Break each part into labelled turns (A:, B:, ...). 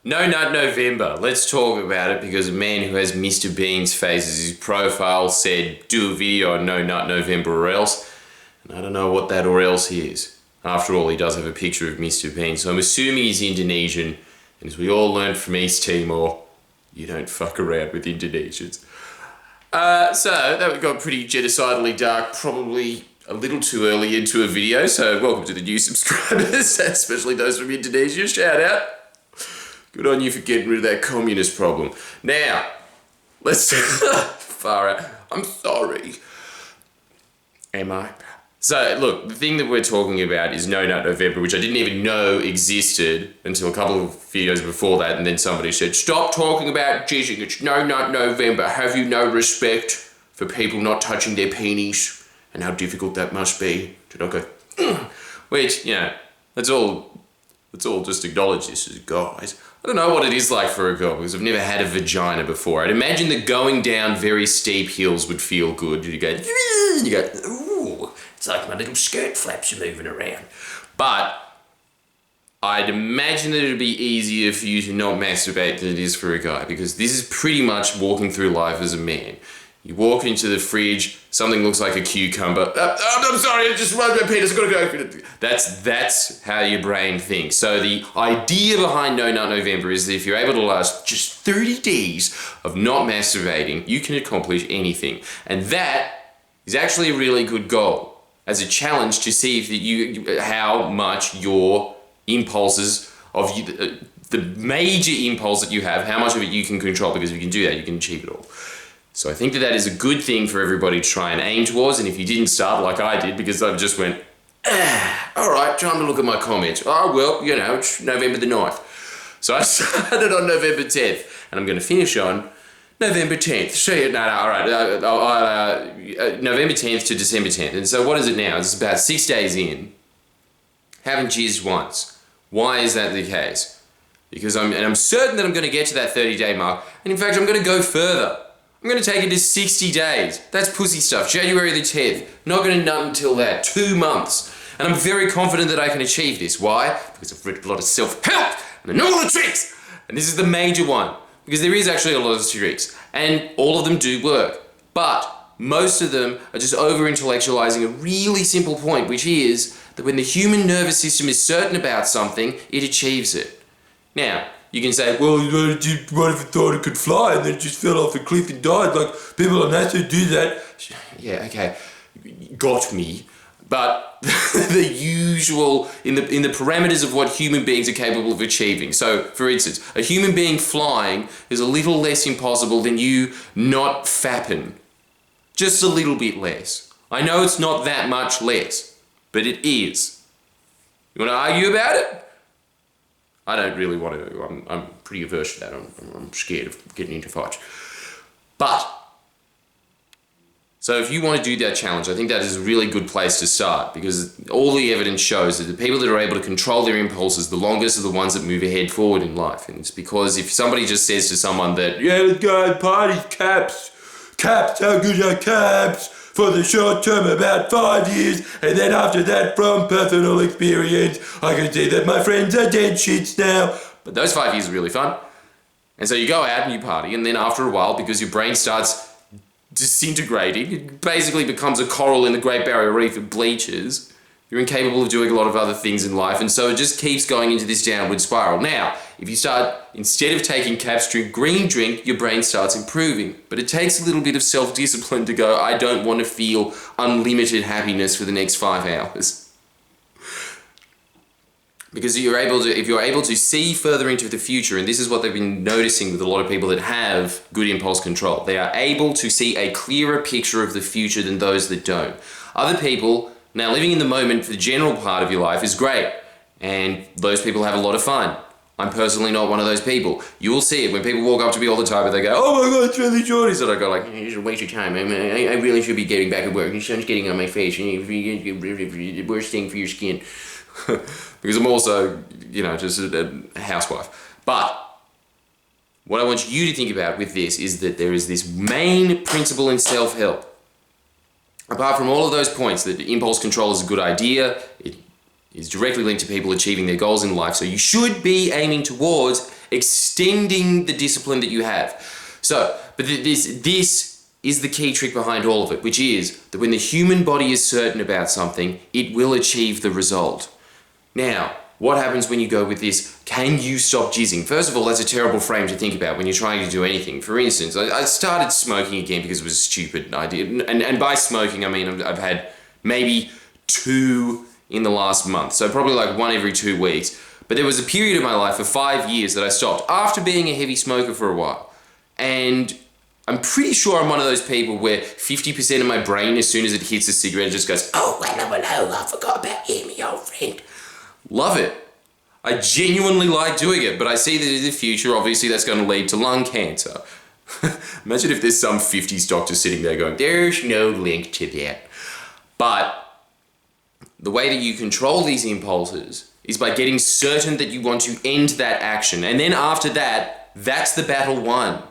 A: No Nut November. Let's talk about it because a man who has Mr. Bean's face as his profile said, do a video on No Nut November or else. And I don't know what that or else is. After all, he does have a picture of Mr. Bean, so I'm assuming he's Indonesian. And as we all learned from East Timor, you don't fuck around with Indonesians. So that got pretty genocidally dark, probably a little too early into a video. So welcome to the new subscribers, especially those from Indonesia. Shout out. Good on you for getting rid of that communist problem. Now, let's far out. I'm sorry. Am I? So look, the thing that we're talking about is No Nut November, which I didn't even know existed until a couple of videos before that, and then somebody said, stop talking about jizzing, it's No Nut November. Have you no respect for people not touching their penis and how difficult that must be to not go, which, you know, let's all just acknowledge this as guys. I don't know what it is like for a girl because I've never had a vagina before. I'd imagine that going down very steep hills would feel good. You go, ooh, it's like my little skirt flaps are moving around. But I'd imagine that it'd be easier for you to not masturbate than it is for a guy because this is pretty much walking through life as a man. You walk into the fridge, something looks like a cucumber. I'm sorry, I just rubbed my penis, I've got to go. That's how your brain thinks. So the idea behind No Nut November is that if you're able to last just 30 days of not masturbating, you can accomplish anything. And that is actually a really good goal as a challenge to see if how much your impulses of the major impulse that you have, how much of it you can control, because if you can do that, you can achieve it all. So I think that is a good thing for everybody to try and aim towards, and if you didn't start like I did, because I just went, alright, time to look at my comments. Oh, well, you know, it's November the 9th. So I started on November 10th, and I'm going to finish on November 10th. November 10th to December 10th. And so what is it now? It's about 6 days in. Haven't jizzed once. Why is that the case? Because I'm certain that I'm going to get to that 30-day mark, and in fact, I'm going to go further. I'm going to take it to 60 days. That's pussy stuff. January the 10th. Not going to nut until that. 2 months. And I'm very confident that I can achieve this. Why? Because I've read a lot of self-help and I know all the tricks. And this is the major one. Because there is actually a lot of tricks. And all of them do work. But most of them are just over-intellectualizing a really simple point, which is that when the human nervous system is certain about something, it achieves it. Now, you can say, well, what if it thought it could fly and then it just fell off a cliff and died? Like, people on NASA do that. Yeah, okay, got me. But the usual, in the parameters of what human beings are capable of achieving. So, for instance, a human being flying is a little less impossible than you not fapping. Just a little bit less. I know it's not that much less, but it is. You want to argue about it? I don't really want to. I'm pretty averse to that. I'm scared of getting into fights. But, so if you want to do that challenge, I think that is a really good place to start because all the evidence shows that the people that are able to control their impulses the longest are the ones that move ahead forward in life. And it's because if somebody just says to someone that, yeah, let's go party, caps, how good are caps? For the short term, about 5 years, and then after that, from personal experience, I can see that my friends are dead shits now. But those 5 years are really fun. And so you go out and you party, and then after a while, because your brain starts disintegrating, it basically becomes a coral in the Great Barrier Reef, it bleaches. You're incapable of doing a lot of other things in life, and so it just keeps going into this downward spiral. Now, if you start, instead of taking caps, drink green drink, your brain starts improving. But it takes a little bit of self-discipline to go, I don't want to feel unlimited happiness for the next 5 hours. Because if you're able to see further into the future, and this is what they've been noticing with a lot of people that have good impulse control, they are able to see a clearer picture of the future than those that don't. Other people, now living in the moment for the general part of your life is great, and those people have a lot of fun. I'm personally not one of those people. You will see it when people walk up to me all the time and they go, oh my god, it's really Jordy's. And I go like, it's a waste of time. I really should be getting back at work. The sun's getting on my face. The worst thing for your skin. Because I'm also, you know, just a housewife. But what I want you to think about with this is that there is this main principle in self-help. Apart from all of those points, that impulse control is a good idea, it is directly linked to people achieving their goals in life. So you should be aiming towards extending the discipline that you have. So, but this is the key trick behind all of it, which is that when the human body is certain about something, it will achieve the result. Now, what happens when you go with this, can you stop jizzing? First of all, that's a terrible frame to think about when you're trying to do anything. For instance, I started smoking again because it was a stupid idea. And by smoking, I mean I've had maybe 2 in the last month. So probably like 1 every 2 weeks. But there was a period of my life for 5 years that I stopped after being a heavy smoker for a while. And I'm pretty sure I'm one of those people where 50% of my brain, as soon as it hits a cigarette, just goes, oh, hello, I forgot about you, my old friend. Love it. I genuinely like doing it, but I see that in the future, obviously, that's going to lead to lung cancer. Imagine if there's some 50s doctor sitting there going, there's no link to that. But the way that you control these impulses is by getting certain that you want to end that action. And then after that, that's the battle won.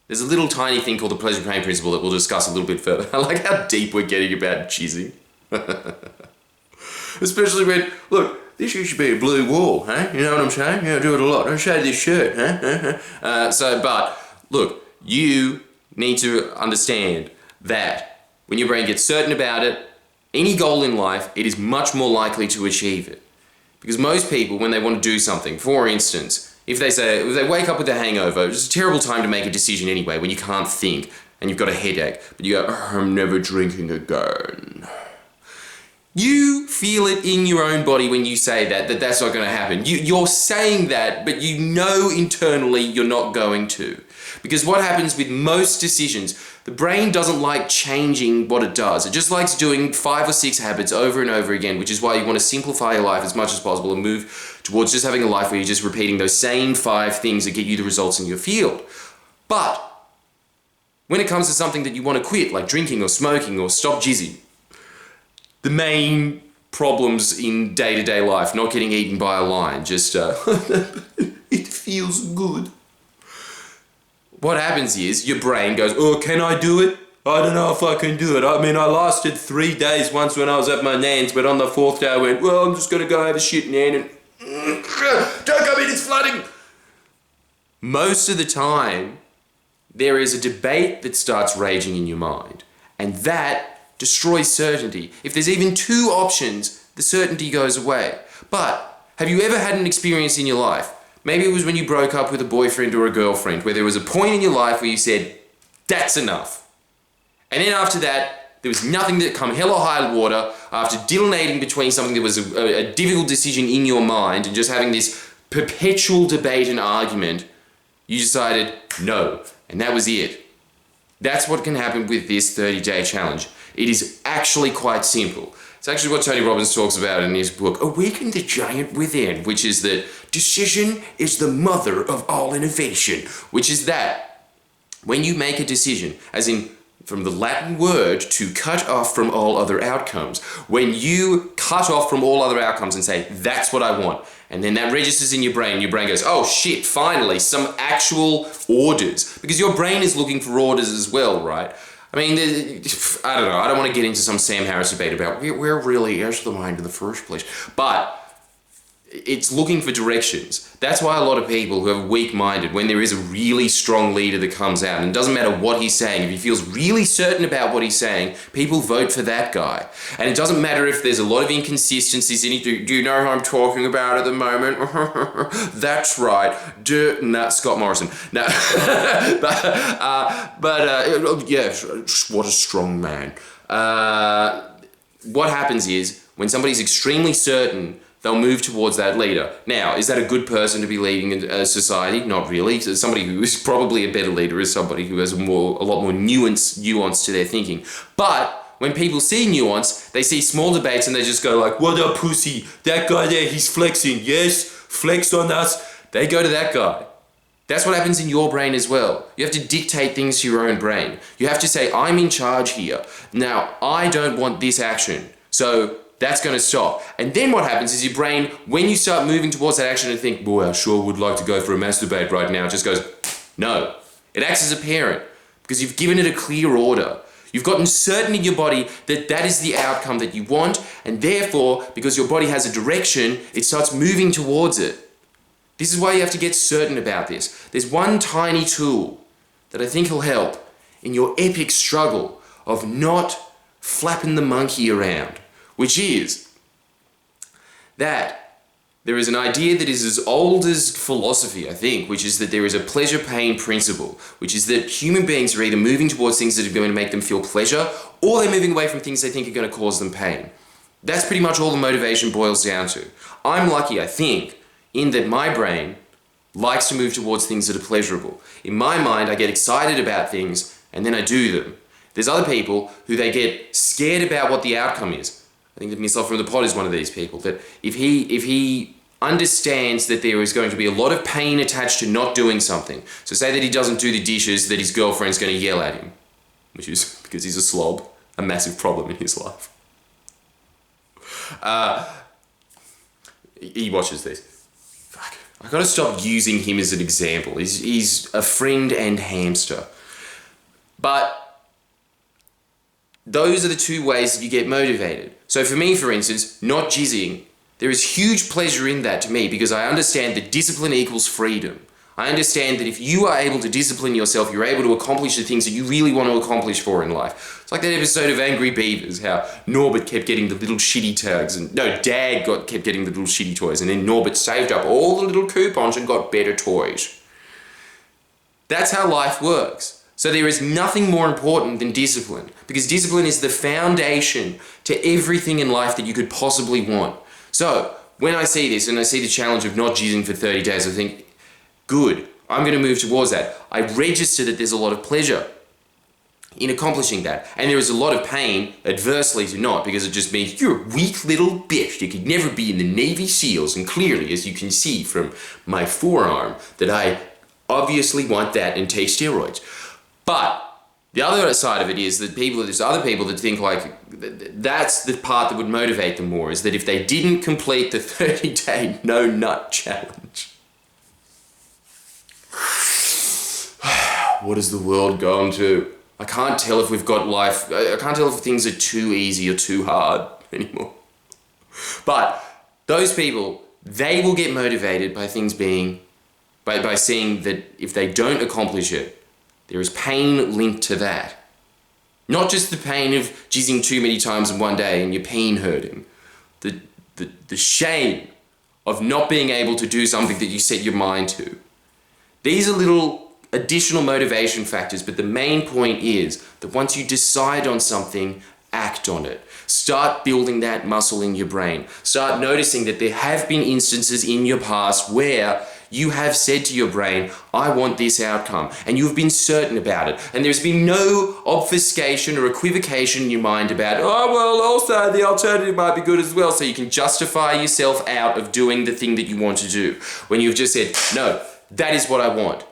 A: There's a little tiny thing called the pleasure pain principle that we'll discuss a little bit further. I like how deep we're getting about jizzing. Especially when, look, this used to be a blue wall, huh? You know what I'm saying? Yeah, I do it a lot. Don't show this shirt, huh? But look, you need to understand that when your brain gets certain about it, any goal in life, it is much more likely to achieve it. Because most people, when they want to do something, for instance, if they wake up with a hangover, it's a terrible time to make a decision anyway, when you can't think and you've got a headache, but you go, I'm never drinking again. You feel it in your own body when you say that's not going to happen. You're saying that, but you know internally you're not going to. Because what happens with most decisions, the brain doesn't like changing what it does. It just likes doing 5 or 6 habits over and over again, which is why you want to simplify your life as much as possible and move towards just having a life where you're just repeating those same 5 things that get you the results in your field. But when it comes to something that you want to quit, like drinking or smoking or stop jizzing, the main problems in day-to-day life, not getting eaten by a lion, just, it feels good. What happens is your brain goes, oh, can I do it? I don't know if I can do it. I mean, I lasted 3 days once when I was at my nan's, but on the 4th day I went, well, I'm just going to go have a shit, nan, and don't come in, it's flooding. Most of the time, there is a debate that starts raging in your mind, and that destroys certainty. If there's even 2 options, the certainty goes away. But have you ever had an experience in your life? Maybe it was when you broke up with a boyfriend or a girlfriend, where there was a point in your life where you said, that's enough. And then after that, there was nothing that come hell or high water, after delineating between something that was a difficult decision in your mind and just having this perpetual debate and argument, you decided no, and that was it. That's what can happen with this 30-day challenge. It is actually quite simple. It's actually what Tony Robbins talks about in his book, Awaken the Giant Within, which is that decision is the mother of all innovation, which is that when you make a decision, as in from the Latin word to cut off from all other outcomes, when you cut off from all other outcomes and say, that's what I want, and then that registers in your brain goes, oh shit, finally, some actual orders. Because your brain is looking for orders as well, right? I mean, I don't know, I don't want to get into some Sam Harris debate about where really is the mind in the first place, but it's looking for directions. That's why a lot of people who are weak-minded, when there is a really strong leader that comes out, and it doesn't matter what he's saying, if he feels really certain about what he's saying, people vote for that guy. And it doesn't matter if there's a lot of inconsistencies in it. Do you know who I'm talking about at the moment? That's right. Scott Morrison. No. Yeah, what a strong man. What happens is, when somebody's extremely certain, they'll move towards that leader. Now, is that a good person to be leading a society? Not really. So somebody who is probably a better leader is somebody who has a lot more nuance to their thinking. But when people see nuance, they see small debates and they just go like, what a pussy, that guy there, he's flexing, yes, flex on us. They go to that guy. That's what happens in your brain as well. You have to dictate things to your own brain. You have to say, I'm in charge here. Now, I don't want this action. So that's going to stop. And then what happens is your brain, when you start moving towards that action and think, boy, I sure would like to go for a masturbate right now, it just goes, no. It acts as a parent because you've given it a clear order. You've gotten certain in your body that that is the outcome that you want, and therefore, because your body has a direction, it starts moving towards it. This is why you have to get certain about this. There's one tiny tool that I think will help in your epic struggle of not flapping the monkey around, which is that there is an idea that is as old as philosophy, I think, which is that there is a pleasure-pain principle, which is that human beings are either moving towards things that are going to make them feel pleasure, or they're moving away from things they think are going to cause them pain. That's pretty much all the motivation boils down to. I'm lucky, I think, in that my brain likes to move towards things that are pleasurable. In my mind, I get excited about things, and then I do them. There's other people who they get scared about what the outcome is. I think that myself from the pod is one of these people, that if he understands that there is going to be a lot of pain attached to not doing something, so say that he doesn't do the dishes, that his girlfriend's going to yell at him, which is, because he's a slob, a massive problem in his life. He watches this. Fuck. I gotta stop using him as an example. He's a friend and hamster. But those are the two ways that you get motivated. So for me, for instance, not jizzing, there is huge pleasure in that to me because I understand that discipline equals freedom. I understand that if you are able to discipline yourself, you're able to accomplish the things that you really want to accomplish for in life. It's like that episode of Angry Beavers, how Norbert kept getting the little shitty tags, and no, Dag kept getting the little shitty toys, and then Norbert saved up all the little coupons and got better toys. That's how life works. So there is nothing more important than discipline, because discipline is the foundation to everything in life that you could possibly want. So when I see this and I see the challenge of not jizzing for 30 days, I think, good, I'm going to move towards that. I register that there's a lot of pleasure in accomplishing that. And there is a lot of pain, adversely to not, because it just means you're a weak little bitch. You could never be in the Navy SEALs. And clearly, as you can see from my forearm, that I obviously want that and take steroids. But the other side of it is that there's other people that think like, that's the part that would motivate them more, is that if they didn't complete the 30-day no nut challenge, what has the world gone to? I can't tell if we've got life, I can't tell if things are too easy or too hard anymore. But those people, they will get motivated by things being, by seeing that if they don't accomplish it, there is pain linked to that. Not just the pain of jizzing too many times in one day and your pain hurting. The shame of not being able to do something that you set your mind to. These are little additional motivation factors, but the main point is that once you decide on something, act on it. Start building that muscle in your brain. Start noticing that there have been instances in your past where you have said to your brain, I want this outcome, and you've been certain about it. And there's been no obfuscation or equivocation in your mind about, oh, well, also the alternative might be good as well, so you can justify yourself out of doing the thing that you want to do. When you've just said, no, that is what I want.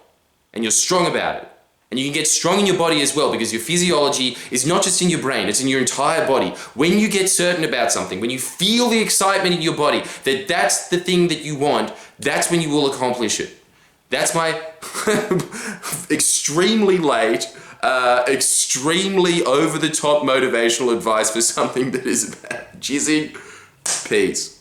A: And you're strong about it. And you can get strong in your body as well, because your physiology is not just in your brain, it's in your entire body. When you get certain about something, when you feel the excitement in your body that that's the thing that you want, that's when you will accomplish it. That's my extremely late, extremely over-the-top motivational advice for something that is about jizzing. Peace.